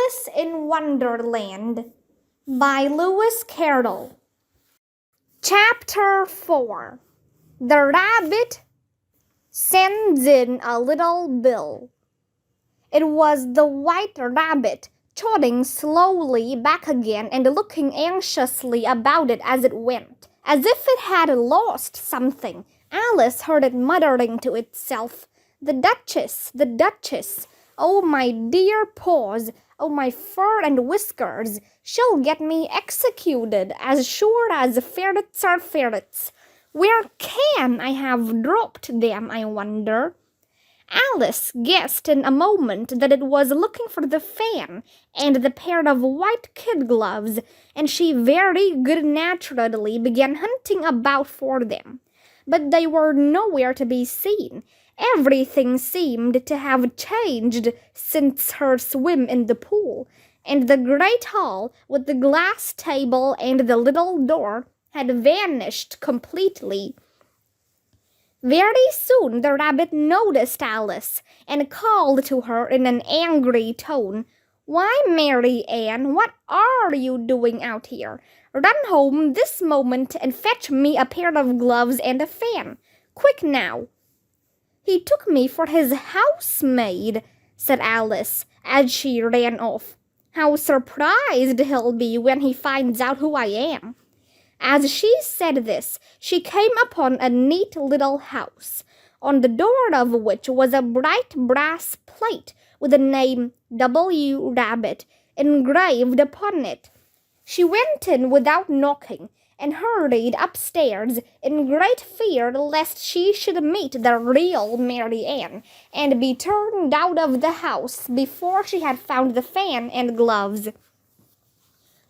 Alice in Wonderland by Lewis Carroll. Chapter 4. The Rabbit Sends in a Little Bill. It was the White Rabbit, trotting slowly back again and looking anxiously about it as it went, as if it had lost something. Alice heard it muttering to itself, "The Duchess, the Duchess! Oh, my dear paws! Oh, my fur and whiskers! She'll get me executed, as sure as ferrets are ferrets. Where can I have dropped them, I wonder?" Alice guessed in a moment that it was looking for the fan and the pair of white kid gloves, and she very good-naturedly began hunting about for them. But they were nowhere to be seen. Everything seemed to have changed since her swim in the pool, and the great hall with the glass table and the little door had vanished completely. Very soon the rabbit noticed Alice and called to her in an angry tone, "Why, Mary Ann, what are you doing out here? Run home this moment and fetch me a pair of gloves and a fan. Quick now!" "He took me for his housemaid," said Alice as she ran off. "How surprised he'll be when he finds out who I am." As she said this, she came upon a neat little house, on the door of which was a bright brass plate with the name W. Rabbit engraved upon it. She went in without knocking, and hurried upstairs in great fear lest she should meet the real Mary Ann and be turned out of the house before she had found the fan and gloves.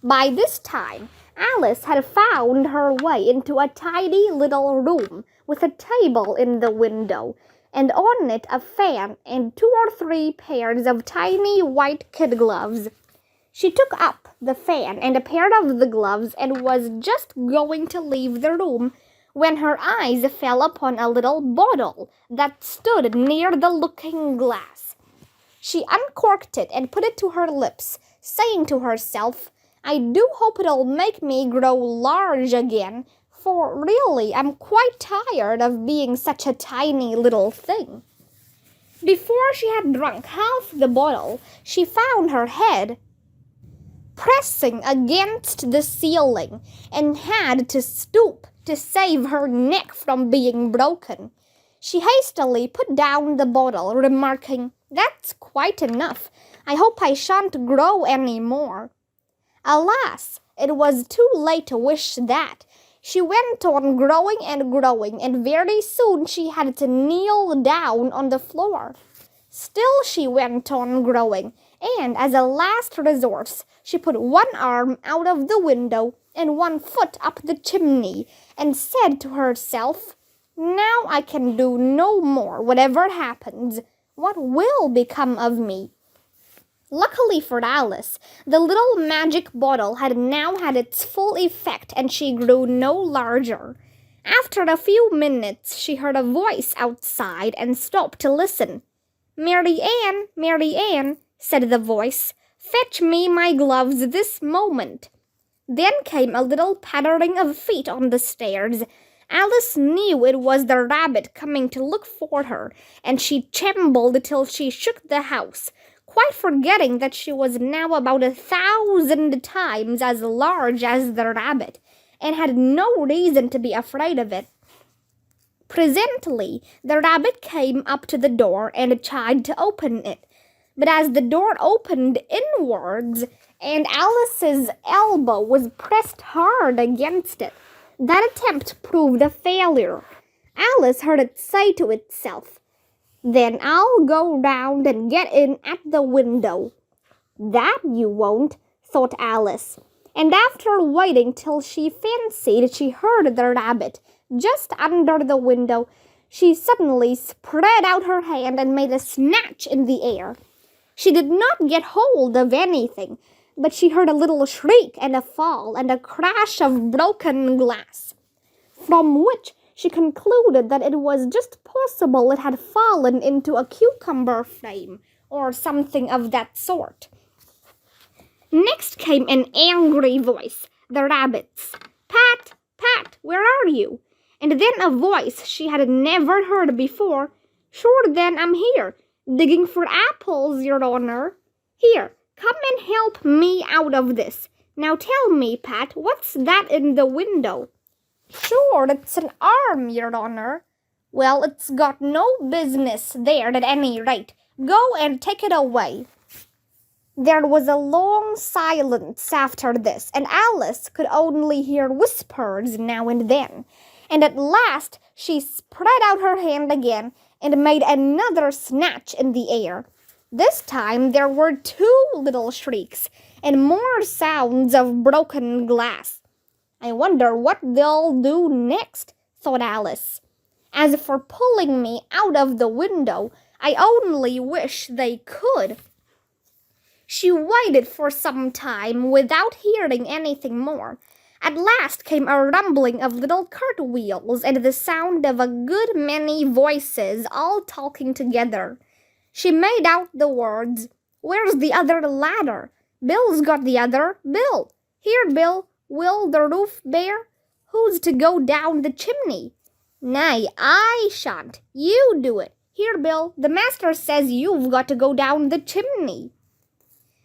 By this time, Alice had found her way into a tiny little room with a table in the window, and on it a fan and 2 or 3 pairs of tiny white kid gloves. She took up the fan and a pair of the gloves and was just going to leave the room when her eyes fell upon a little bottle that stood near the looking-glass. She uncorked it and put it to her lips, saying to herself, "I do hope it'll make me grow large again, for really I'm quite tired of being such a tiny little thing." Before she had drunk half the bottle, she found her head pressing against the ceiling and had to stoop to save her neck from being broken. She hastily put down the bottle, remarking, "That's quite enough. I hope I shan't grow any more." Alas, it was too late to wish that. She went on growing, and very soon she had to kneel down on the floor. Still she went on growing, and as a last resource, she put one arm out of the window and one foot up the chimney, and said to herself, "Now I can do no more, whatever happens. What will become of me?" Luckily for Alice, the little magic bottle had now had its full effect, and she grew no larger. After a few minutes, she heard a voice outside and stopped to listen. "Mary Ann, Mary Ann," said the voice, "fetch me my gloves this moment." Then came a little pattering of feet on the stairs. Alice knew it was the rabbit coming to look for her, and she trembled till she shook the house, quite forgetting that she was now about 1,000 times as large as the rabbit, and had no reason to be afraid of it. Presently, the rabbit came up to the door and tried to open it, but as the door opened inwards and Alice's elbow was pressed hard against it, that attempt proved a failure. Alice heard it say to itself, "Then I'll go round and get in at the window." "That you won't," thought Alice, and after waiting till she fancied she heard the rabbit just under the window, she suddenly spread out her hand and made a snatch in the air. She did not get hold of anything, but she heard a little shriek and a fall and a crash of broken glass, from which she concluded that it was just possible it had fallen into a cucumber frame or something of that sort. Next came an angry voice, the rabbit's. "Pat, Pat, where are you?" And then a voice she had never heard before. "Sure then, I'm here, digging for apples, Your Honor." "Here, come and help me out of this. Now tell me, Pat, what's that in the window?" "Sure, it's an arm, Your Honor." "Well, it's got no business there at any rate. Go and take it away." There was a long silence after this, and Alice could only hear whispers now and then. And at last she spread out her hand again and made another snatch in the air. This time there were 2 little shrieks and more sounds of broken glass. "I wonder what they'll do next," thought Alice. "As for pulling me out of the window, I only wish they could." She waited for some time without hearing anything more. At last came a rumbling of little cartwheels and the sound of a good many voices all talking together. She made out the words, "Where's the other ladder? Bill's got the other. Bill! Here, Bill! Will the roof bear? Who's to go down the chimney?" "Nay, I shan't. You do it. Here, Bill, the master says you've got to go down the chimney."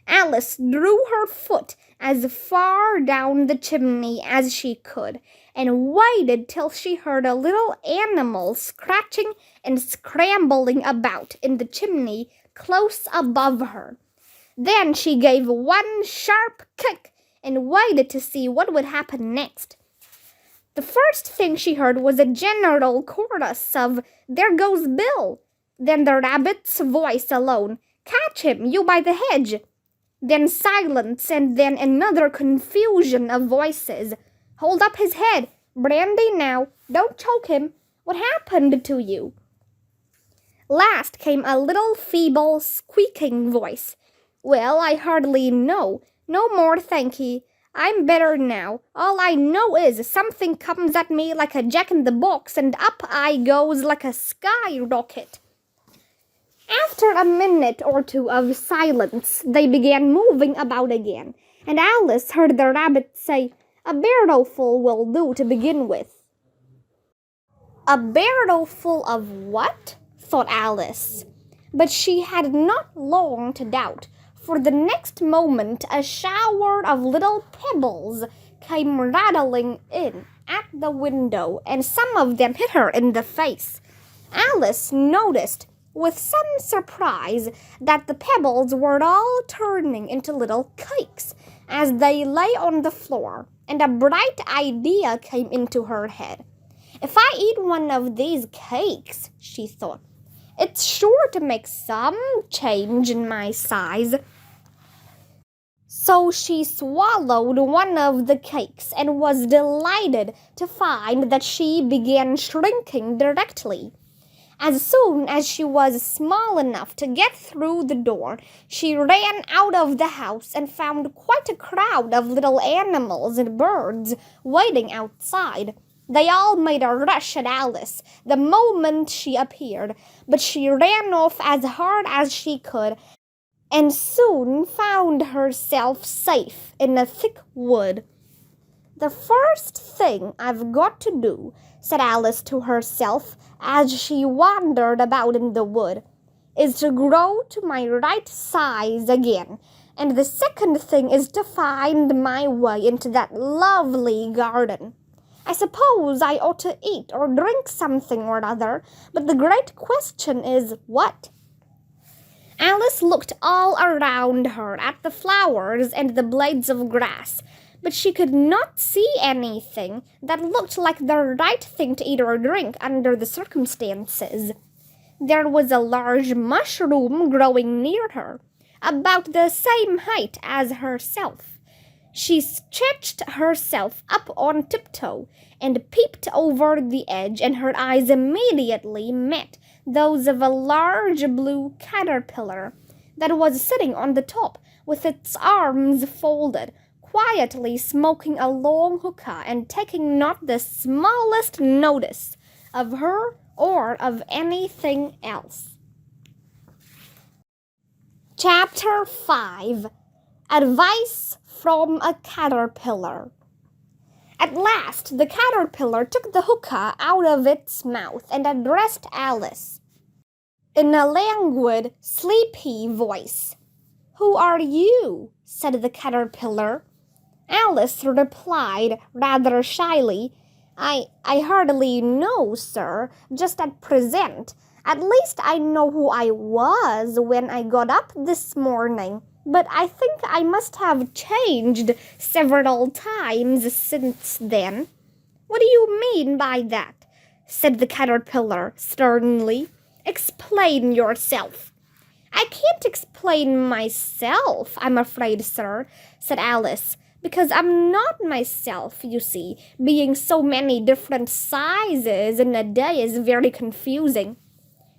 Alice drew her foot as far down the chimney as she could, and waited till she heard a little animal scratching and scrambling about in the chimney close above her. Then she gave one sharp kick and waited to see what would happen next. The first thing she heard was a general chorus of "There goes Bill!" Then the rabbit's voice alone, "Catch him, you by the hedge!" Then silence, and then another confusion of voices. "Hold up his head! Brandy now! Don't choke him! What happened to you?" Last came a little feeble, squeaking voice. "Well, I hardly know. No more, thanky. I'm better now. All I know is something comes at me like a jack-in-the-box, and up I goes like a skyrocket." After a minute or 2 of silence, they began moving about again, and Alice heard the rabbit say, "A barrowful will do to begin with." "A barrowful of what?" thought Alice. But she had not long to doubt, for the next moment a shower of little pebbles came rattling in at the window, and some of them hit her in the face. Alice noticed with some surprise that the pebbles were all turning into little cakes as they lay on the floor, and a bright idea came into her head. "If I eat one of these cakes," she thought, "it's sure to make some change in my size." So she swallowed one of the cakes and was delighted to find that she began shrinking directly. As soon as she was small enough to get through the door, she ran out of the house and found quite a crowd of little animals and birds waiting outside. They all made a rush at Alice the moment she appeared, but she ran off as hard as she could and soon found herself safe in a thick wood. "The first thing I've got to do," said Alice to herself as she wandered about in the wood, "is to grow to my right size again, and the second thing is to find my way into that lovely garden. I suppose I ought to eat or drink something or other, but the great question is, what?" Alice looked all around her at the flowers and the blades of grass, but she could not see anything that looked like the right thing to eat or drink under the circumstances. There was a large mushroom growing near her, about the same height as herself. She stretched herself up on tiptoe and peeped over the edge, and her eyes immediately met those of a large blue caterpillar that was sitting on the top with its arms folded, quietly smoking a long hookah and taking not the smallest notice of her or of anything else. Chapter 5. Advice from a Caterpillar. At last, the caterpillar took the hookah out of its mouth and addressed Alice in a languid, sleepy voice. "Who are you?" said the caterpillar. Alice replied rather shyly, I hardly know, sir, just at present. At least I know who I was when I got up this morning, but I think I must have changed several times since then." "What do you mean by that?" said the caterpillar sternly. "Explain yourself." "I can't explain myself, I'm afraid, sir," said Alice, "because I'm not myself, you see. Being so many different sizes in a day is very confusing."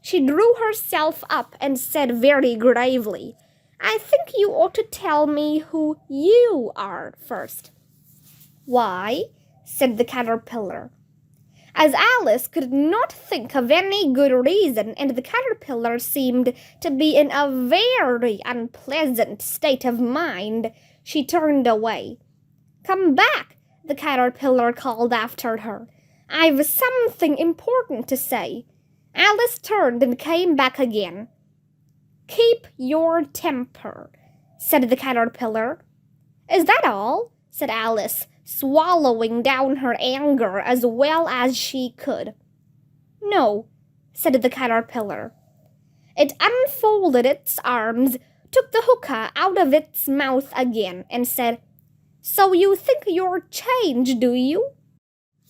She drew herself up and said very gravely, "I think you ought to tell me who you are first." "Why?" said the caterpillar. As Alice could not think of any good reason, and the caterpillar seemed to be in a very unpleasant state of mind, she turned away. "Come back," the caterpillar called after her. "I've something important to say." Alice turned and came back again. "Keep your temper," said the caterpillar. "Is that all?" said Alice, swallowing down her anger as well as she could. "No," said the caterpillar. It unfolded its arms, took the hookah out of its mouth again, and said, "So you think you're changed, do you?"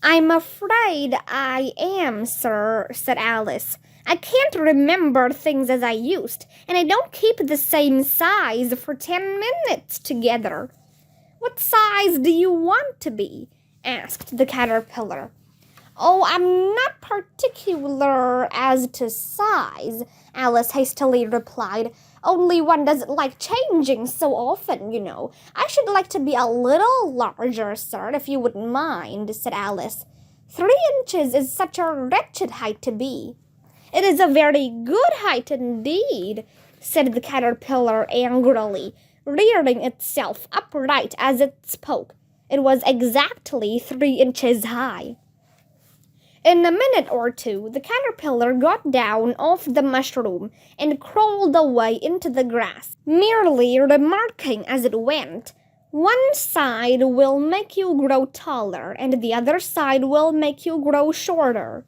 "I'm afraid I am, sir," said Alice. "I can't remember things as I used, and I don't keep the same size for 10 minutes together." "What size do you want to be?" asked the caterpillar. "Oh, I'm not particular as to size," Alice hastily replied. "Only one doesn't like changing so often, you know. I should like to be a little larger, sir, if you wouldn't mind," said Alice. 3 inches is such a wretched height to be." "It is a very good height indeed," said the caterpillar angrily, rearing itself upright as it spoke. It was exactly 3 inches high. In a minute or two, the caterpillar got down off the mushroom and crawled away into the grass, merely remarking as it went, "One side will make you grow taller, and the other side will make you grow shorter."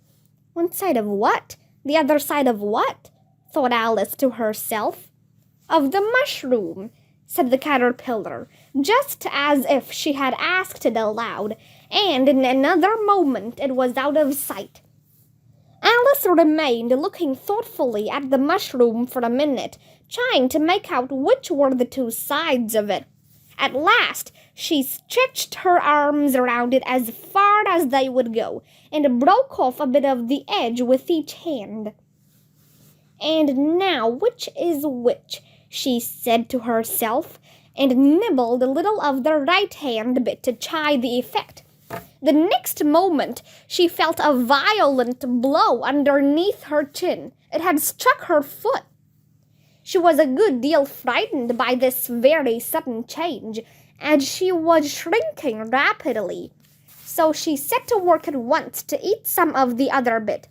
"One side of what? The other side of what?" thought Alice to herself. "Of the mushroom," said the caterpillar, just as if she had asked it aloud, and in another moment it was out of sight. Alice remained looking thoughtfully at the mushroom for a minute, trying to make out which were the 2 sides of it. At last she stretched her arms around it as far as they would go, and broke off a bit of the edge with each hand. "And now which is which?" she said to herself, and nibbled a little of the right-hand bit to try the effect. The next moment she felt a violent blow underneath her chin. It had struck her foot. She was a good deal frightened by this very sudden change, as she was shrinking rapidly. So she set to work at once to eat some of the other bit.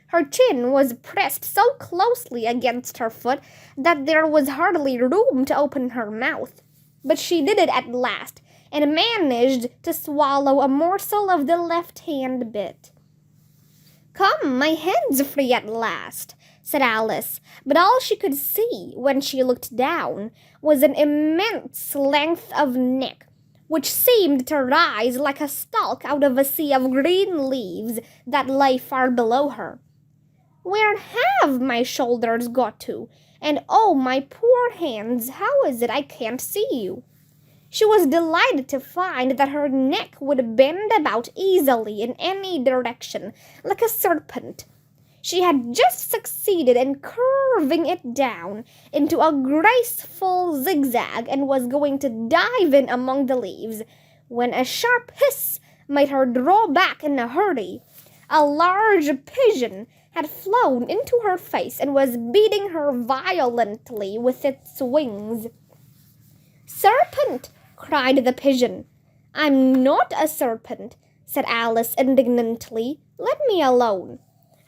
Her chin was pressed so closely against her foot that there was hardly room to open her mouth. But she did it at last, and managed to swallow a morsel of the left-hand bit. "Come, my hand's free at last," said Alice, but all she could see, when she looked down, was an immense length of neck, which seemed to rise like a stalk out of a sea of green leaves that lay far below her. "Where have my shoulders got to? And oh, my poor hands, how is it I can't see you?" She was delighted to find that her neck would bend about easily in any direction, like a serpent. She had just succeeded in curving it down into a graceful zigzag and was going to dive in among the leaves, when a sharp hiss made her draw back in a hurry. A large pigeon had flown into her face and was beating her violently with its wings. "Serpent!" cried the pigeon. "I'm not a serpent," said Alice indignantly. "Let me alone.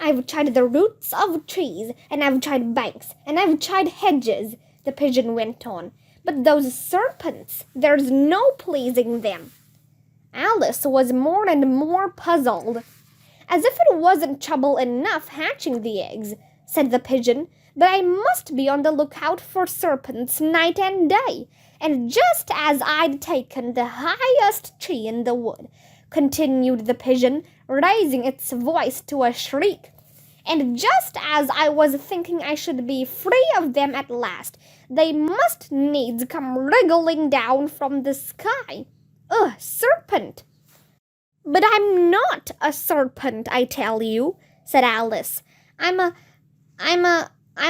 I've tried the roots of trees, and I've tried banks, and I've tried hedges," the pigeon went on. "But those serpents, there's no pleasing them." Alice was more and more puzzled. "As if it wasn't trouble enough hatching the eggs," said the pigeon, "but I must be on the lookout for serpents night and day. And just as I'd taken the highest tree in the wood," continued the pigeon, raising its voice to a shriek, "and just as I was thinking I should be free of them at last, they must needs come wriggling down from the sky. Ugh, serpent!" "But I'm not a serpent, I tell you," said Alice. I'm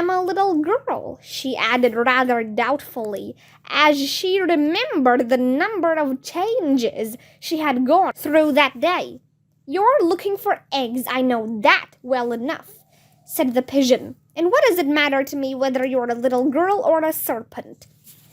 a little girl," she added rather doubtfully, as she remembered the number of changes she had gone through that day. "You're looking for eggs, I know that well enough," said the pigeon. "And what does it matter to me whether you're a little girl or a serpent?"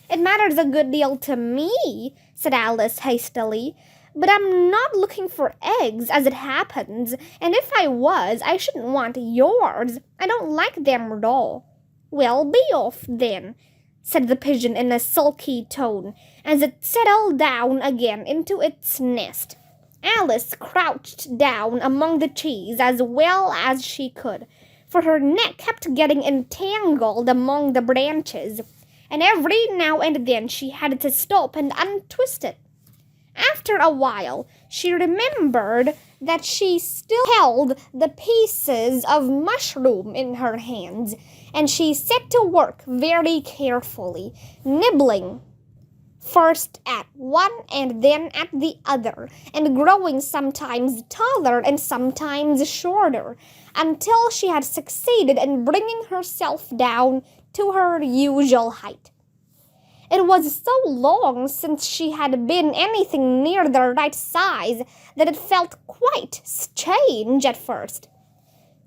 "It matters a good deal to me," said Alice hastily. "But I'm not looking for eggs, as it happens, and if I was, I shouldn't want yours. I don't like them raw." "Well, be off, then," said the pigeon in a sulky tone, as it settled down again into its nest. Alice crouched down among the trees as well as she could, for her neck kept getting entangled among the branches, and every now and then she had to stop and untwist it. After a while, she remembered that she still held the pieces of mushroom in her hands, and she set to work very carefully, nibbling first at one and then at the other, and growing sometimes taller and sometimes shorter, until she had succeeded in bringing herself down to her usual height. It was so long since she had been anything near the right size that it felt quite strange at first.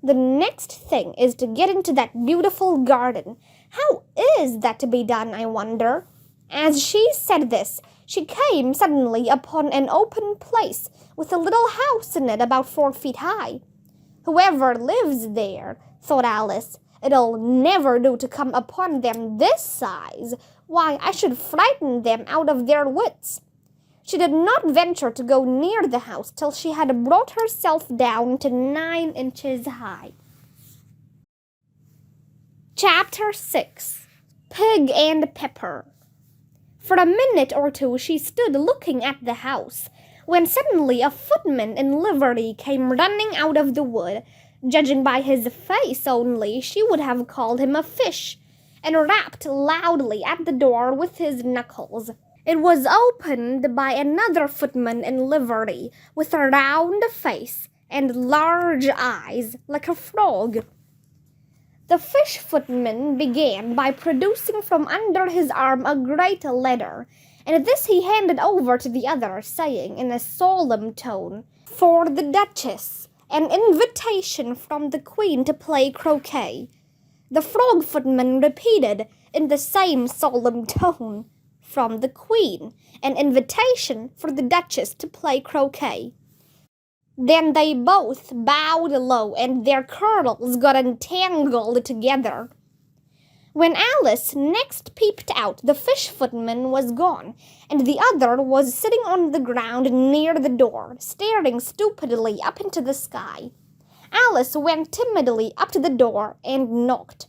"The next thing is to get into that beautiful garden. How is that to be done, I wonder?" As she said this, she came suddenly upon an open place with a little house in it about 4 feet high. "Whoever lives there," thought Alice, "it'll never do to come upon them this size. Why, I should frighten them out of their wits." She did not venture to go near the house till she had brought herself down to 9 inches high. Chapter 6. Pig and Pepper. For a minute or two she stood looking at the house, when suddenly a footman in livery came running out of the wood. Judging by his face only, she would have called him a fish, and rapped loudly at the door with his knuckles. It was opened by another footman in livery, with a round face and large eyes like a frog. The fish footman began by producing from under his arm a great letter, and this he handed over to the other, saying in a solemn tone, "For the Duchess, an invitation from the Queen to play croquet." The frog footman repeated in the same solemn tone, "From the Queen, an invitation for the Duchess to play croquet." Then they both bowed low, and their curls got entangled together. When Alice next peeped out, the fish footman was gone, and the other was sitting on the ground near the door, staring stupidly up into the sky. Alice went timidly up to the door and knocked.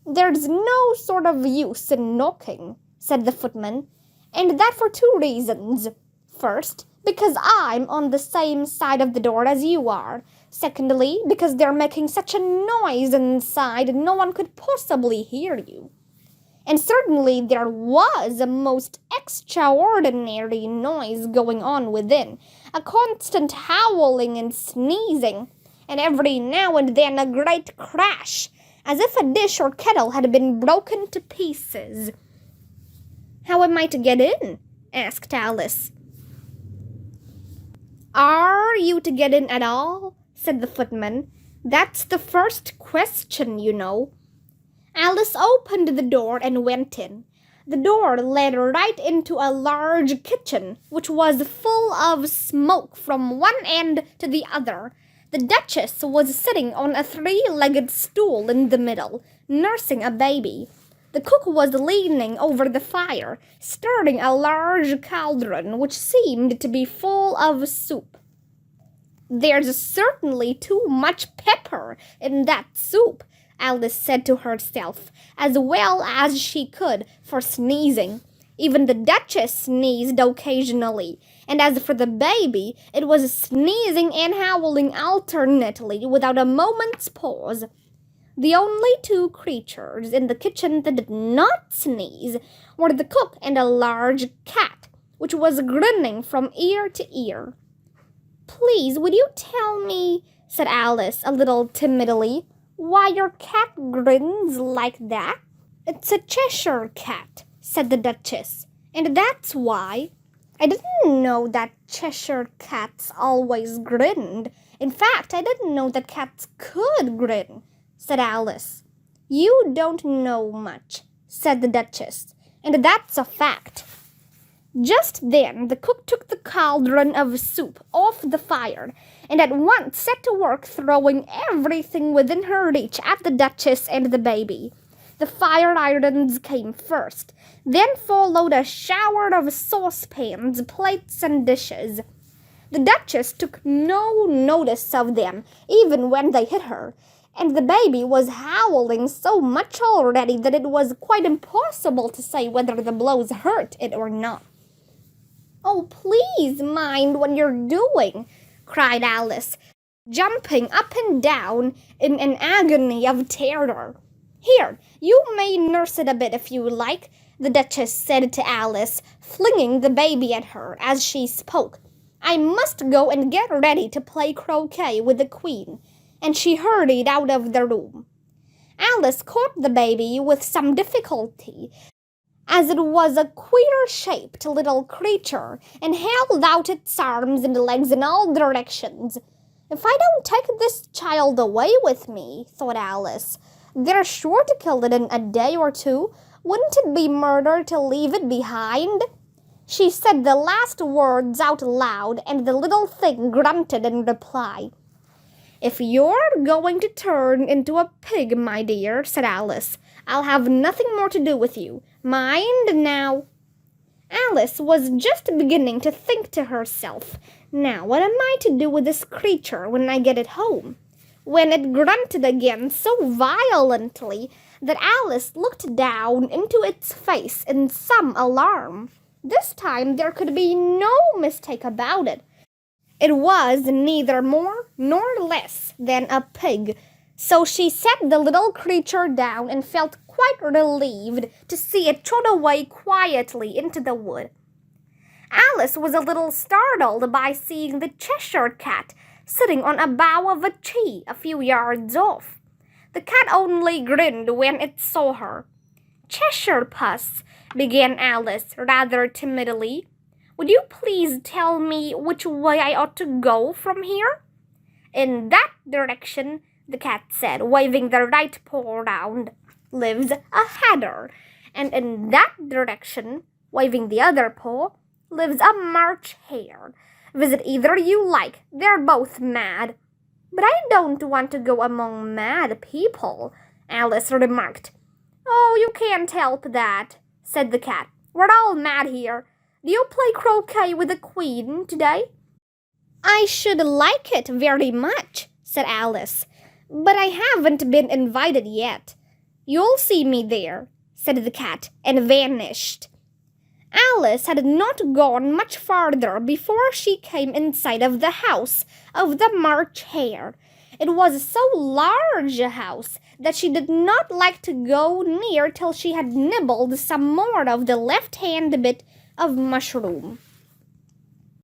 "There's no sort of use in knocking," said the footman, "and that for 2 reasons. First, because I'm on the same side of the door as you are. Secondly, because they're making such a noise inside no one could possibly hear you." And certainly there was a most extraordinary noise going on within, a constant howling and sneezing, and every now and then a great crash, as if a dish or kettle had been broken to pieces. "How am I to get in?" asked Alice. "Are you to get in at all?" said the footman. "That's the first question, you know." Alice opened the door and went in. The door led right into a large kitchen, which was full of smoke from one end to the other. The Duchess was sitting on a three-legged stool in the middle, nursing a baby. The cook was leaning over the fire, stirring a large cauldron which seemed to be full of soup. "There's certainly too much pepper in that soup," Alice said to herself, as well as she could, for sneezing. Even the Duchess sneezed occasionally, and as for the baby, it was sneezing and howling alternately without a moment's pause. The only two creatures in the kitchen that did not sneeze were the cook and a large cat, which was grinning from ear to ear. "Please, would you tell me," said Alice a little timidly, "why your cat grins like that?" "It's a Cheshire cat," said the Duchess, "and that's why." "I didn't know that Cheshire cats always grinned. In fact, I didn't know that cats could grin," said Alice. "You don't know much," said the Duchess, "and that's a fact." Just then the cook took the cauldron of soup off the fire and at once set to work throwing everything within her reach at the Duchess and the baby. The fire irons came first, then followed a shower of saucepans, plates, and dishes. The Duchess took no notice of them, even when they hit her, and the baby was howling so much already that it was quite impossible to say whether the blows hurt it or not. "Oh, please mind what you're doing," cried Alice, jumping up and down in an agony of terror. "Here, you may nurse it a bit if you like," the Duchess said to Alice, flinging the baby at her as she spoke. "I must go and get ready to play croquet with the Queen," and she hurried out of the room. Alice caught the baby with some difficulty, as it was a queer-shaped little creature, and held out its arms and legs in all directions. "If I don't take this child away with me," thought Alice, "they're sure to kill it in a day or two. Wouldn't it be murder to leave it behind?" She said the last words out loud, and the little thing grunted in reply. "If you're going to turn into a pig, my dear," said Alice, "I'll have nothing more to do with you. Mind now." Alice was just beginning to think to herself, "Now what am I to do with this creature when I get it home?" when it grunted again so violently that Alice looked down into its face in some alarm. This time there could be no mistake about it. It was neither more nor less than a pig, so she set the little creature down and felt quite relieved to see it trot away quietly into the wood. Alice was a little startled by seeing the Cheshire cat sitting on a bough of a tree a few yards off. The cat only grinned when it saw her. "Cheshire Puss," began Alice rather timidly, "would you please tell me which way I ought to go from here?" "In that direction," the cat said, waving the right paw round, "lives a hatter, and in that direction," waving the other paw, "lives a March hare. Visit either you like. They're both mad." "But I don't want to go among mad people," Alice remarked. "Oh, you can't help that," said the cat. "We're all mad here. Do you play croquet with the Queen today?" "I should like it very much," said Alice, "but I haven't been invited yet." "You'll see me there," said the cat, and vanished. Alice had not gone much farther before she came in sight of the house of the March Hare. It was so large a house that she did not like to go near till she had nibbled some more of the left-hand bit of mushroom.